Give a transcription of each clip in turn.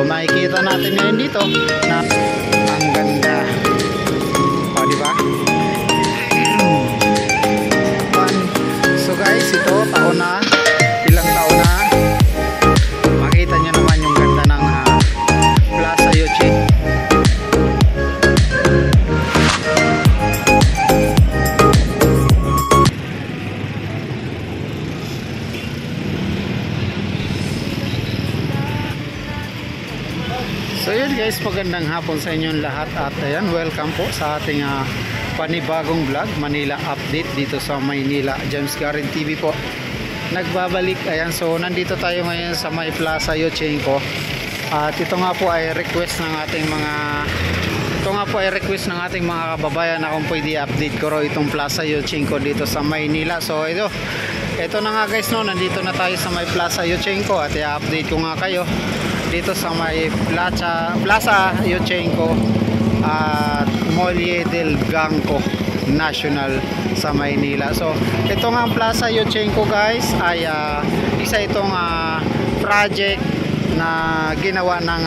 makikita natin ngayon dito na ang ganda. O, diba? So guys, ito taon na, ilang taon na. Makita nyo naman yung ganda ng Plaza Yoche. So yun guys, magandang hapon sa inyong lahat at ayan, welcome po sa ating panibagong vlog, Manila Update dito sa Maynila. James Garin TV po nagbabalik. Ayan, so nandito tayo ngayon sa may Plaza Yochenko at ito nga po ay request ng ating mga kababayan na kung pwede update ko raw itong Plaza Yochenko dito sa Maynila. So ito na nga guys, no, nandito na tayo sa may Plaza Yochenko at i-update ko nga kayo dito sa may Plaza Yochenko at Molye del Blanco National sa Maynila. So ito nga ang Plaza Yochenko guys ay isa itong project na ginawa ng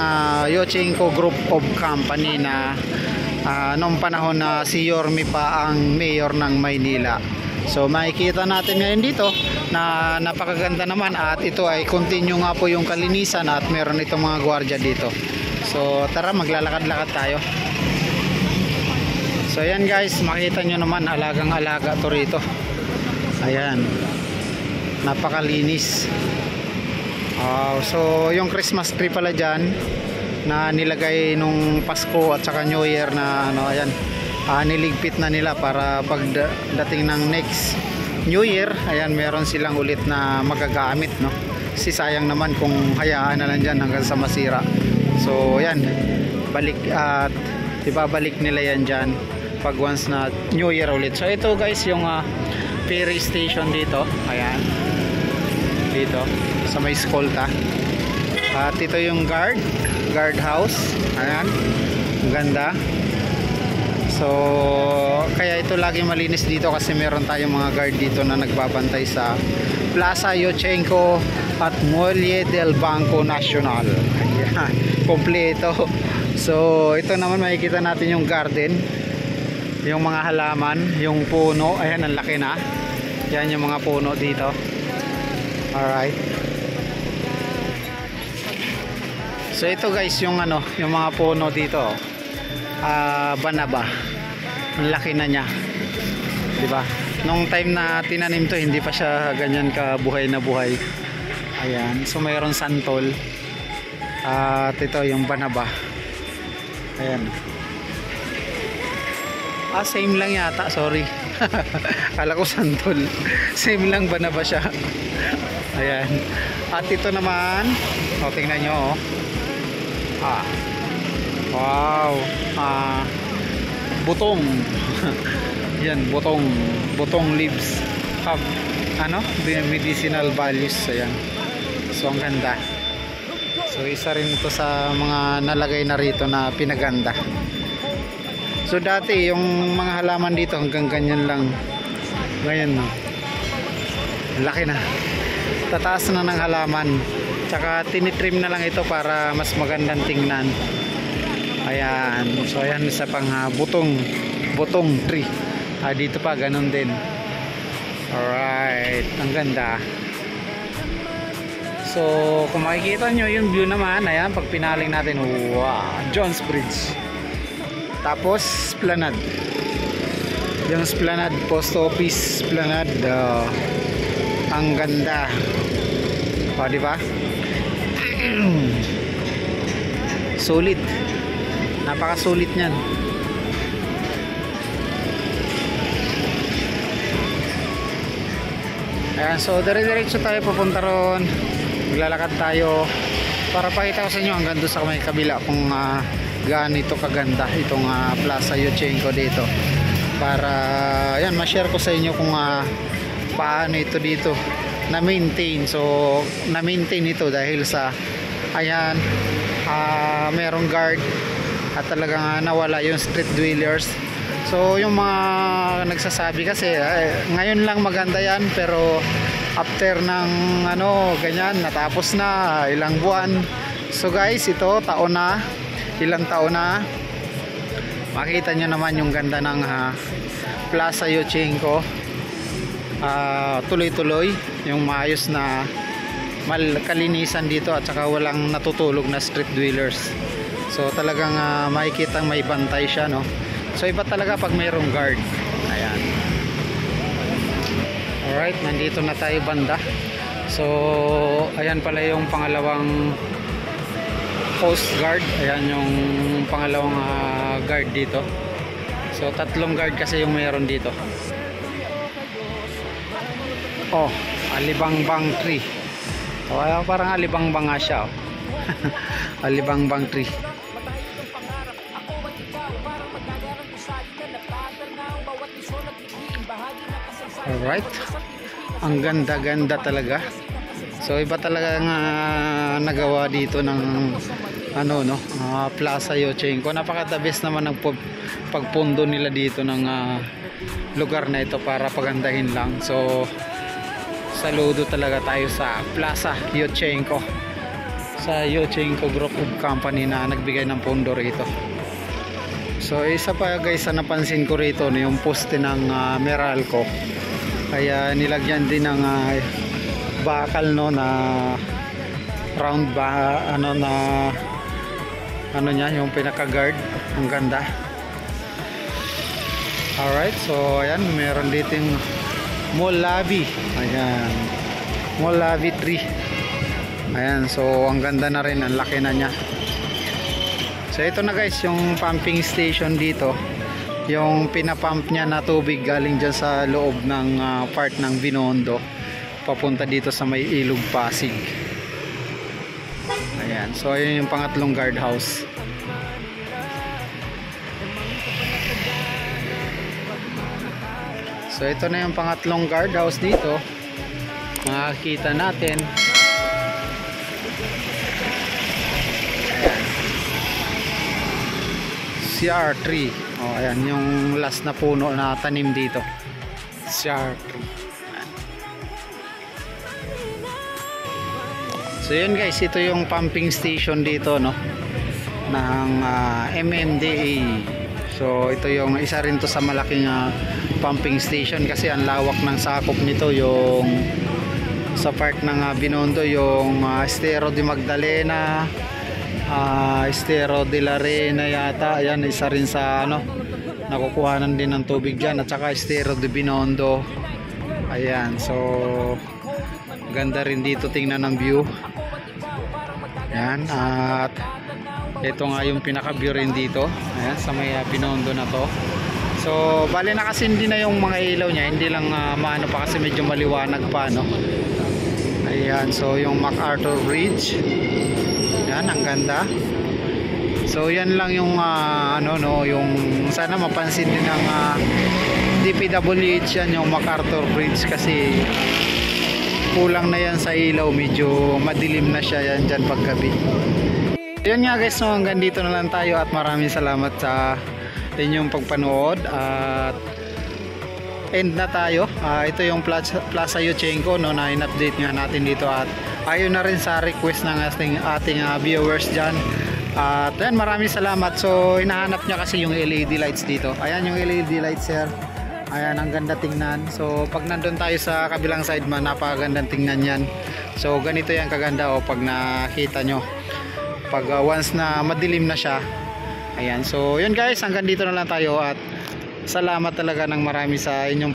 Yochenko Group of Company na noong panahon na si Yorme pa ang mayor ng Maynila. So makikita natin ngayon dito na napakaganda naman at ito ay continue nga po yung kalinisan at meron itong mga gwardiya dito. So tara, maglalakad-lakad tayo. So ayan guys, makita nyo naman alagang-alaga to rito. Ayan, napakalinis. So yung Christmas tree pala dyan na nilagay nung Pasko at saka New Year na ayan, niligpit na nila para pagdating ng next New Year, ayan, meron silang ulit na magagamit, no? Kasi sayang naman kung hayaan na lang dyan hanggang sa masira. So ayan, ibabalik nila yan dyan pag once na New Year ulit. So ito guys yung ferry station dito. Ayan, dito sa may Escolta. At ito yung guard house. Ayan, ang ganda. So kaya ito lagi malinis dito kasi meron tayong mga guard dito na nagbabantay sa Plaza Yochenko at Molye del Blanco National. Ayan, kompleto. So ito naman makikita natin yung garden, yung mga halaman, yung puno. Ayan, ang laki na. Yan yung mga puno dito. Alright. So ito guys yung yung mga puno dito. Banaba. Ang laki na niya. 'Di ba? Nung time na tinanim to, hindi pa siya ganyan ka buhay na buhay. Ayan, so mayroon santol. At ito yung banaba. Ayan. Same lang yata, sorry. Kala ko santol. Same lang, banaba siya. Ayan. At ito naman, tingnan nyo, wow, butong. Yan, butong leaves have medicinal values. Ayan, so ang ganda. So isa rin ito sa mga nalagay na rito na pinaganda. So dati yung mga halaman dito hanggang ganyan lang. Ngayon laki na, tataas na ng halaman, tsaka tinitrim na lang ito para mas magandang tingnan. Ayan, so ayan, isa pang butong tree. Dito pa ganun din. Alright, ang ganda. So kung makikita nyo yung view naman, ayan, pag pinaling natin, wow, Jones Bridge. Tapos Esplanade, yung Esplanade, Post Office Esplanade. Ang ganda. Diba? Solid, napakasulit nyan. Ayan, so dire-diretso tayo papunta ron. Maglalakad tayo para pakita ko sa inyo hanggang doon sa may kabila kung gaano ito kaganda itong Plaza Yochenko dito, para ayan, ma-share ko sa inyo kung paano ito dito na-maintain. So na-maintain ito dahil sa ayan, merong guard at talagang nawala yung street dwellers. So yung mga nagsasabi kasi ngayon lang maganda yan, pero after ng ganyan, natapos na ilang buwan, So guys, ito ilang taon na, makita nyo naman yung ganda ng Plaza Yochenko. Tuloy-tuloy yung maayos na kalinisan dito, at saka walang natutulog na street dwellers. So talagang makikita may bantay siya, no? So iba talaga pag mayroong guard. Ayan. Alright, nandito na tayo banda. So ayan pala yung pangalawang Coast Guard. Ayan yung pangalawang guard dito. So 3 guard kasi yung mayroon dito. Oh, Alibangbang tree. Oh, parang alibangbang nga siya, oh. Alibangbang tree. Alright, ang ganda-ganda talaga. So iba talaga nga nagawa dito ng Plaza Yochenko. Napaka-the best naman ng pagpundo nila dito ng lugar na ito para pagandahin lang. So saludo talaga tayo sa Plaza Yochenko, sa Yochenko Group of Company na nagbigay ng pondo rito. So isa pa guys, napansin ko rito yung poste ng Meralco, kaya nilagyan din ng bakal, no, na round ba niya, yung pinaka guard. Ang ganda. Alright, so ayan, meron dito yung Molavi. Ayan, Molavi tree. Ayan, so ang ganda na rin, ang laki na niya. So ito na guys, yung pumping station dito, yung pinapump niya na tubig galing dyan sa loob ng part ng Binondo papunta dito sa may Ilog Pasig. Ayan, so ayun yung pangatlong guardhouse. So ito na yung pangatlong guardhouse dito, makikita natin. Ayan, CR3. Oh, ayan yung last na puno na tanim dito, CR3. So yun guys, ito yung pumping station dito, no, ng MMDA. So ito yung isa rin to sa malaking pumping station, kasi ang lawak ng sakop nito. Yung sa part ng Binondo, yung Estero de Magdalena, Estero de la Reina yata. Ayan, isa rin sa nakukuhanan din ng tubig dyan, at saka Estero de Binondo. Ayan, so ganda rin dito tingnan ng view. Ayan, at ito nga yung pinaka view rin dito. Ayan, sa may Binondo na to. So bali na kasi hindi na yung mga ilaw niya, hindi lang maano pa kasi medyo maliwanag pa, no. Ayan, so yung MacArthur Bridge. Ayan, ang ganda. So yan lang yung yung sana mapansin din ng DPWH yan, yung MacArthur Bridge, kasi kulang na yan sa ilaw, medyo madilim na siya yan dyan paggabi. Yun nga guys, no, hanggang dito na lang tayo, at maraming salamat sa inyong pagpanood, at end na tayo. Ito yung Plaza Yochenko, no, na in-update nga natin dito, at ayon na rin sa request ng ating viewers dyan. At yan, maraming salamat. So hinahanap niya kasi yung LED lights dito. Ayan yung LED lights, sir. Ayan, ang ganda tingnan. So pag nandun tayo sa kabilang side man, napakagandang tingnan yan. So ganito yan kaganda, o pag nakita nyo, pag once na madilim na siya. Ayan, so yun guys, hanggang dito na lang tayo, at salamat talaga ng marami sa inyong